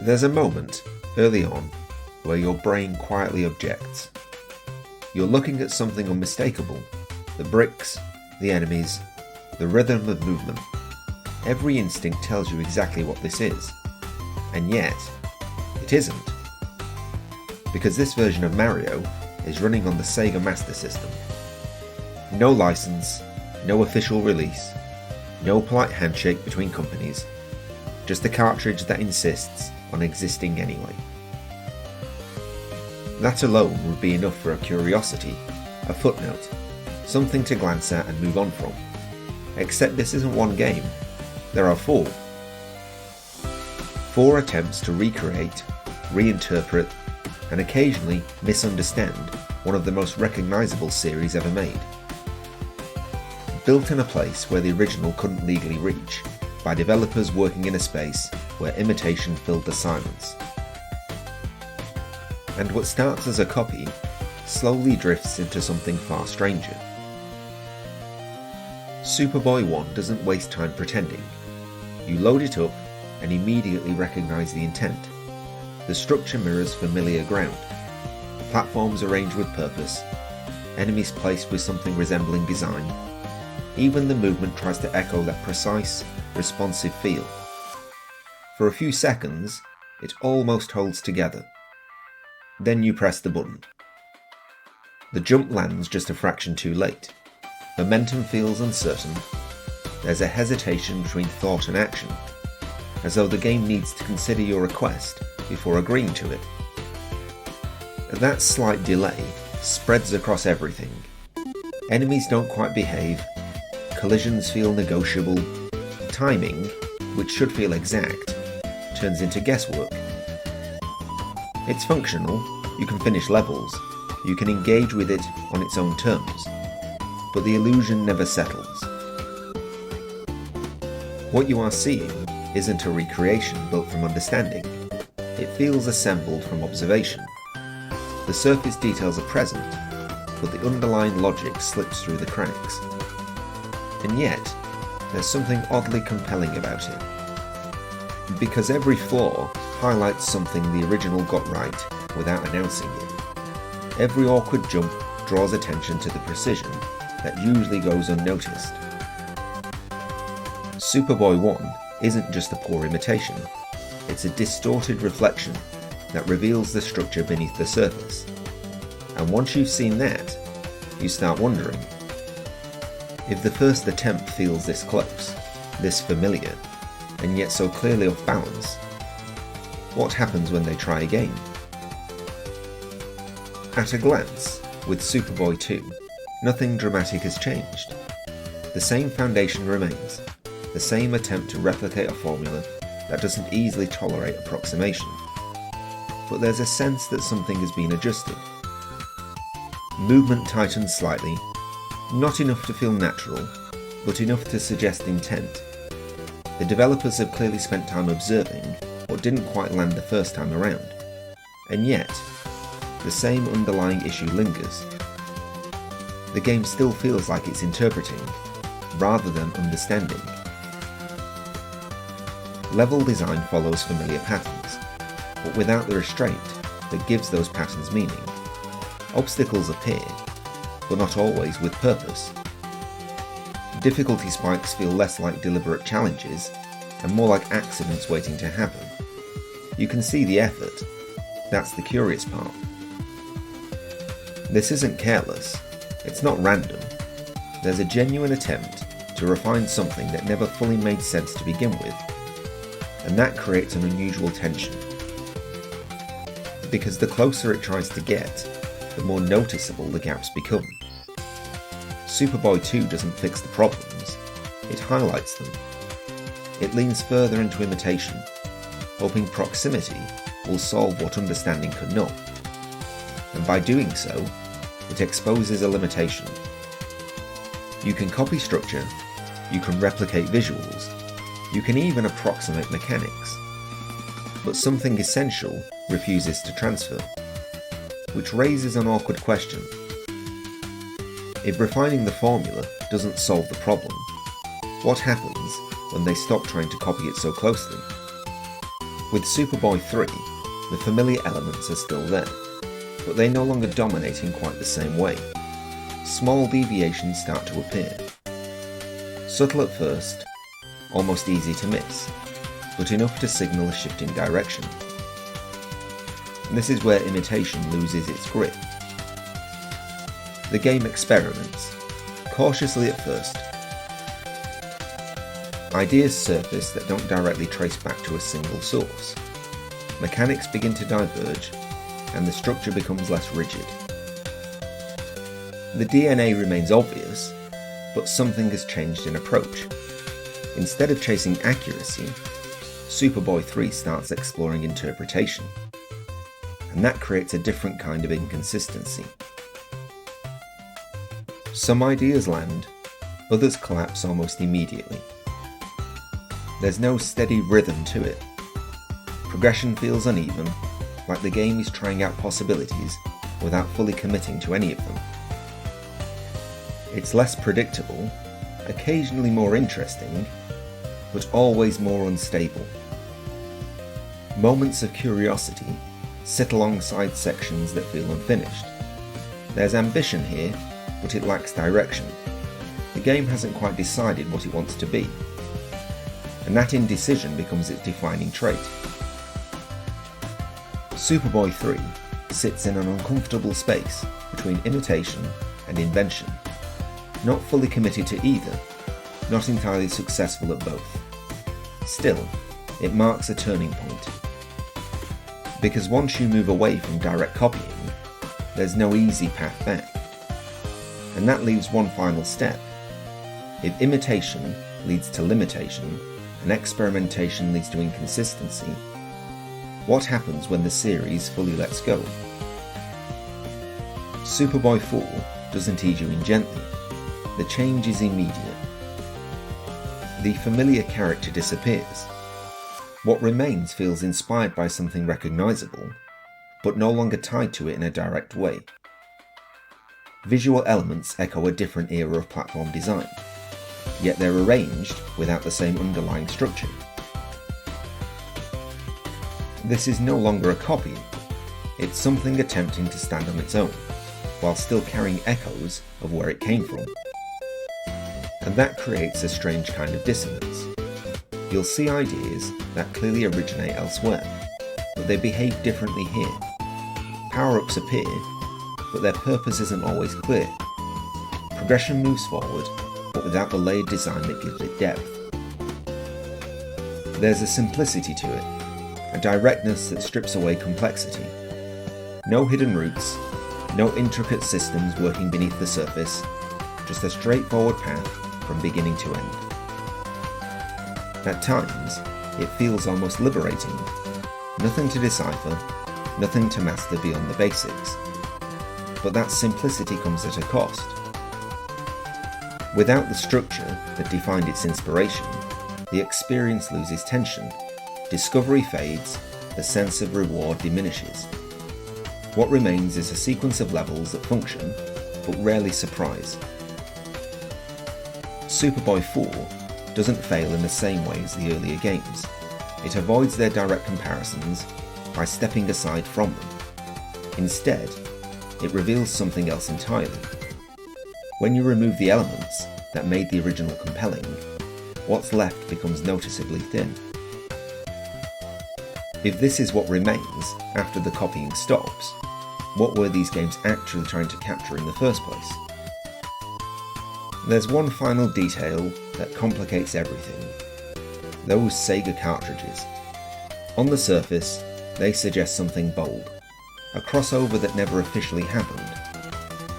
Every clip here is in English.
There's a moment, early on, where your brain quietly objects. You're looking at something unmistakable. The bricks, the enemies, the rhythm of movement. Every instinct tells you exactly what this is. And yet, it isn't. Because this version of Mario is running on the Sega Master System. No license, no official release, no polite handshake between companies, just a cartridge that insists on existing anyway. That alone would be enough for a curiosity, a footnote, something to glance at and move on from. Except this isn't one game, there are four. 4 attempts to recreate, reinterpret, and occasionally misunderstand one of the most recognisable series ever made. Built in a place where the original couldn't legally reach, by developers working in a space where imitation filled the silence. And what starts as a copy slowly drifts into something far stranger. Superboy 1 doesn't waste time pretending. You load it up and immediately recognise the intent. The structure mirrors familiar ground. Platforms arranged with purpose, enemies placed with something resembling design. Even the movement tries to echo that precise, responsive feel. For a few seconds, it almost holds together. Then you press the button. The jump lands just a fraction too late. Momentum feels uncertain. There's a hesitation between thought and action, as though the game needs to consider your request before agreeing to it. That slight delay spreads across everything. Enemies don't quite behave, collisions feel negotiable, timing, which should feel exact, turns into guesswork. It's functional, you can finish levels, you can engage with it on its own terms, but the illusion never settles. What you are seeing isn't a recreation built from understanding, it feels assembled from observation. The surface details are present, but the underlying logic slips through the cracks. And yet, there's something oddly compelling about it. Because every flaw highlights something the original got right without announcing it. Every awkward jump draws attention to the precision that usually goes unnoticed. Superboy 1 isn't just a poor imitation, it's a distorted reflection that reveals the structure beneath the surface. And once you've seen that, you start wondering, if the first attempt feels this close, this familiar, and yet so clearly off balance, what happens when they try again? At a glance, with Superboy 2, nothing dramatic has changed. The same foundation remains, the same attempt to replicate a formula that doesn't easily tolerate approximation. But there's a sense that something has been adjusted. Movement tightens slightly, not enough to feel natural, but enough to suggest intent. The developers have clearly spent time observing what didn't quite land the first time around, and yet, the same underlying issue lingers. The game still feels like it's interpreting, rather than understanding. Level design follows familiar patterns, but without the restraint that gives those patterns meaning. Obstacles appear, but not always with purpose. Difficulty spikes feel less like deliberate challenges, and more like accidents waiting to happen. You can see the effort. That's the curious part. This isn't careless. It's not random. There's a genuine attempt to refine something that never fully made sense to begin with, and that creates an unusual tension. Because the closer it tries to get, the more noticeable the gaps become. Superboy 2 doesn't fix the problems, it highlights them. It leans further into imitation, hoping proximity will solve what understanding could not. And by doing so, it exposes a limitation. You can copy structure, you can replicate visuals, you can even approximate mechanics, but something essential refuses to transfer, which raises an awkward question. If refining the formula doesn't solve the problem, what happens when they stop trying to copy it so closely? With Superboy 3, the familiar elements are still there, but they no longer dominate in quite the same way. Small deviations start to appear. Subtle at first, almost easy to miss, but enough to signal a shift in direction. This is where imitation loses its grip. The game experiments, cautiously at first. Ideas surface that don't directly trace back to a single source. Mechanics begin to diverge, and the structure becomes less rigid. The DNA remains obvious, but something has changed in approach. Instead of chasing accuracy, Superboy 3 starts exploring interpretation, and that creates a different kind of inconsistency. Some ideas land, others collapse almost immediately. There's no steady rhythm to it. Progression feels uneven, like the game is trying out possibilities without fully committing to any of them. It's less predictable, occasionally more interesting, but always more unstable. Moments of curiosity sit alongside sections that feel unfinished. There's ambition here, but it lacks direction. The game hasn't quite decided what it wants to be, and that indecision becomes its defining trait. Superboy 3 sits in an uncomfortable space between imitation and invention, not fully committed to either, not entirely successful at both. Still, it marks a turning point. Because once you move away from direct copying, there's no easy path back. And that leaves one final step. If imitation leads to limitation, and experimentation leads to inconsistency, what happens when the series fully lets go? Superboy 4 doesn't ease you in gently. The change is immediate. The familiar character disappears. What remains feels inspired by something recognisable, but no longer tied to it in a direct way. Visual elements echo a different era of platform design, yet they're arranged without the same underlying structure. This is no longer a copy, it's something attempting to stand on its own, while still carrying echoes of where it came from. And that creates a strange kind of dissonance. You'll see ideas that clearly originate elsewhere, but they behave differently here. Power-ups appear, but their purpose isn't always clear. Progression moves forward, but without the layered design that gives it depth. There's a simplicity to it, a directness that strips away complexity. No hidden routes, no intricate systems working beneath the surface, just a straightforward path from beginning to end. At times, it feels almost liberating. Nothing to decipher, nothing to master beyond the basics. But that simplicity comes at a cost. Without the structure that defined its inspiration, the experience loses tension, discovery fades, the sense of reward diminishes. What remains is a sequence of levels that function, but rarely surprise. Superboy 4 doesn't fail in the same way as the earlier games. It avoids their direct comparisons by stepping aside from them. Instead, it reveals something else entirely. When you remove the elements that made the original compelling, what's left becomes noticeably thin. If this is what remains after the copying stops, what were these games actually trying to capture in the first place? There's one final detail that complicates everything. Those Sega cartridges. On the surface, they suggest something bold. A crossover that never officially happened.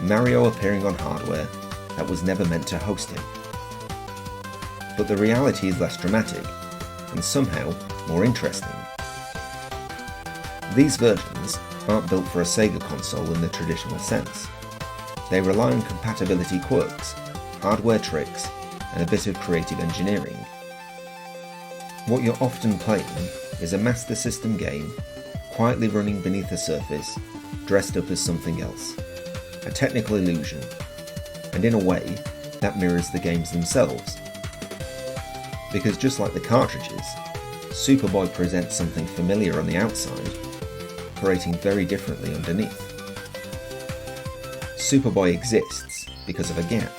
Mario appearing on hardware that was never meant to host him. But the reality is less dramatic, and somehow more interesting. These versions aren't built for a Sega console in the traditional sense. They rely on compatibility quirks, hardware tricks, and a bit of creative engineering. What you're often playing is a Master System game, quietly running beneath the surface, dressed up as something else. A technical illusion, and in a way, that mirrors the games themselves. Because just like the cartridges, Superboy presents something familiar on the outside, operating very differently underneath. Superboy exists because of a gap,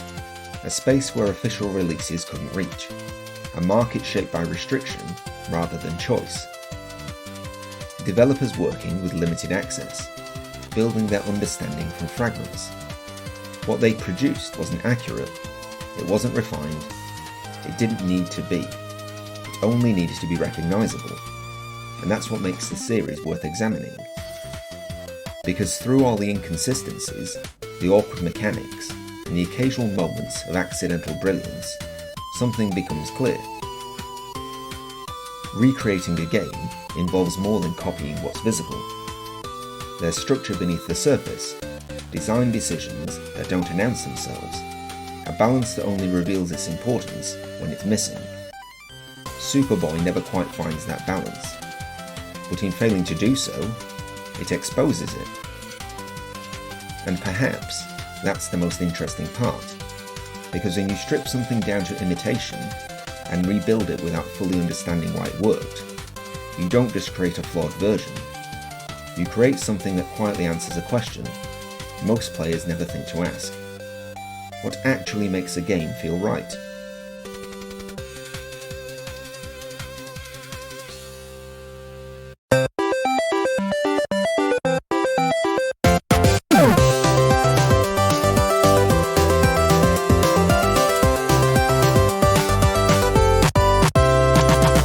a space where official releases couldn't reach, a market shaped by restriction rather than choice. Developers working with limited access, building their understanding from fragments. What they produced wasn't accurate, it wasn't refined, it didn't need to be. It only needed to be recognisable, and that's what makes the series worth examining. Because through all the inconsistencies, the awkward mechanics, and the occasional moments of accidental brilliance, something becomes clear. Recreating a game involves more than copying what's visible. There's structure beneath the surface, design decisions that don't announce themselves, a balance that only reveals its importance when it's missing. Superboy never quite finds that balance, but in failing to do so, it exposes it. And perhaps that's the most interesting part, because when you strip something down to imitation and rebuild it without fully understanding why it worked, you don't just create a flawed version. You create something that quietly answers a question most players never think to ask. What actually makes a game feel right?